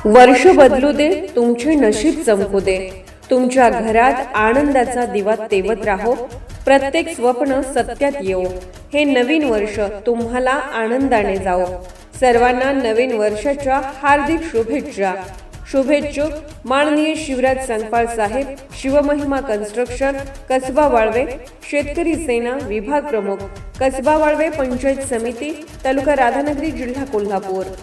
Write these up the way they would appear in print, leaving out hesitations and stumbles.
वर्ष बदलू दे, तुमचे नशीब चमकू दे, तुमच्या घरात आनंदाचा दिवा तेवत राहो, प्रत्येक स्वप्न सत्यात येवो, हे नवीन वर्ष तुम्हाला आनंदाने जाओ। सर्वांना नवीन वर्षाच्या हार्दिक शुभेच्छा। शुभेच्छुक माननीय शिवराज संकपाळ साहेब, शिवमहिमा कन्स्ट्रक्शन, कसबा वाळवे, शेतकरी सेना विभाग प्रमुख, कसबा वाळवे पंचायत समिती, तालुका राधानगरी, जिल्हा कोल्हापूर।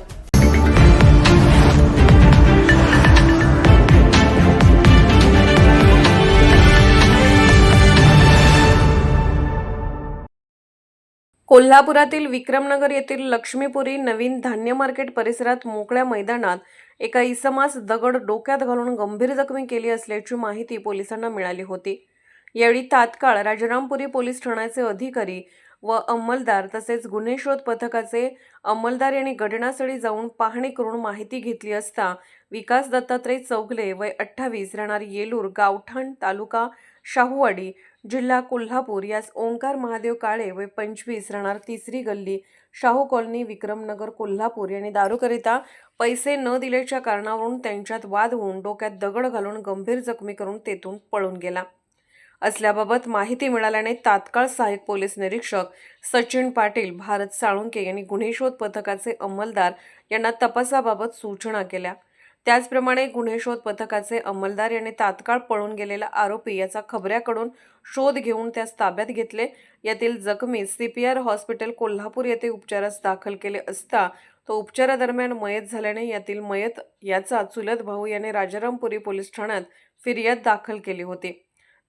कोल्हापुरातील विक्रमनगर येथील लक्ष्मीपुरी नवीन धान्य मार्केट परिसरात मोकळ्या मैदानात एका इसमास दगड डोक्यात घालून गंभीर जखमी केली असल्याची माहिती पोलिसांना मिळाली होती। यावेळी तात्काळ राजारामपुरी पोलीस ठाण्याचे अधिकारी व अंमलदार तसेच गुन्हे शोध पथकाचे अंमलदार यांनी घटनास्थळी जाऊन पाहणी करून माहिती घेतली असता विकास दत्तात्रय चौगले वय 28 राहणार येलूर गावठाण तालुका शाहूवाडी जिल्हा कोल्हापूर यास ओंकार महादेव काळे वय 25 राहणार तिसरी गल्ली शाहू कॉलनी विक्रमनगर कोल्हापूर यांनी दारूकरिता पैसे न दिल्याच्या कारणावरून त्यांच्यात वाद होऊन डोक्यात दगड घालून गंभीर जखमी करून तेथून पळून गेला असल्याबाबत माहिती मिळाल्याने तात्काळ सहाय्यक पोलीस निरीक्षक सचिन पाटील, भारत साळुंके यांनी गुन्हे शोध पथकाचे अंमलदार यांना तपासाबाबत सूचना केल्या। त्याचप्रमाणे गुन्हे शोध पथकाचे अंमलदार यांनी तात्काळ पळून गेलेला आरोपी याचा खबऱ्याकडून शोध घेऊन त्यास ताब्यात घेतले। यातील जखमी CPR हॉस्पिटल कोल्हापूर येथे उपचारास दाखल केले असता तो उपचारादरम्यान मयत झाल्याने यातील मयत याचा चुलत भाऊ याने राजारामपुरी पोलीस ठाण्यात फिर्याद दाखल केली होती।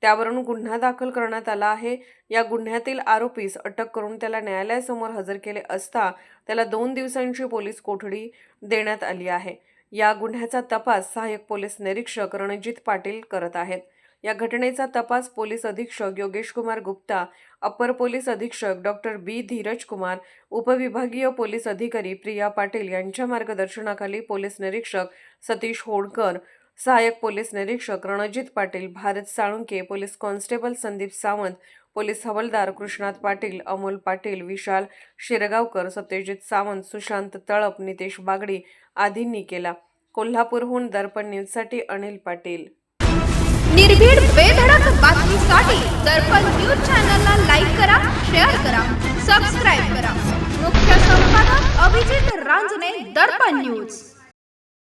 त्यावरून गुन्हा दाखल करण्यात आला आहे। या गुन्ह्यातील आरोपीस अटक करून त्याला न्यायालयासमोर हजर केले असता त्याला 2 दिवसांची पोलीस कोठडी देण्यात आली आहे। या गुन्ह्याचा तपास सहाय्यक पोलीस निरीक्षक रणजित पाटील करत आहेत। या घटनेचा तपास पोलीस अधीक्षक योगेश कुमार गुप्ता, अपर पोलीस अधीक्षक डॉक्टर B धीरज कुमार, उपविभागीय पोलीस अधिकारी प्रिया पाटील यांच्या मार्गदर्शनाखाली पोलीस निरीक्षक सतीश होडकर, सहाय्यक पोलीस निरीक्षक Ranjit Patil, Bharat Salunke, police constable Sandeep Sawant, police हवालदार कृष्णात पाटील, अमोल पाटील, विशाल शिरगावकर, सत्यजित सावंत, सुशांत तळप, नितेश बागडी आदींनी केला। कोल्हापूरहून दर्पण न्यूजसाठी अनिल पाटील। निर्भीड बेधडक बातमीसाठी दर्पण न्यूज चॅनलला लाईक करा, शेअर करा, सबस्क्राइब करा। मुख्य संपादक अभिजित रांजणे, दर्पण न्यूज।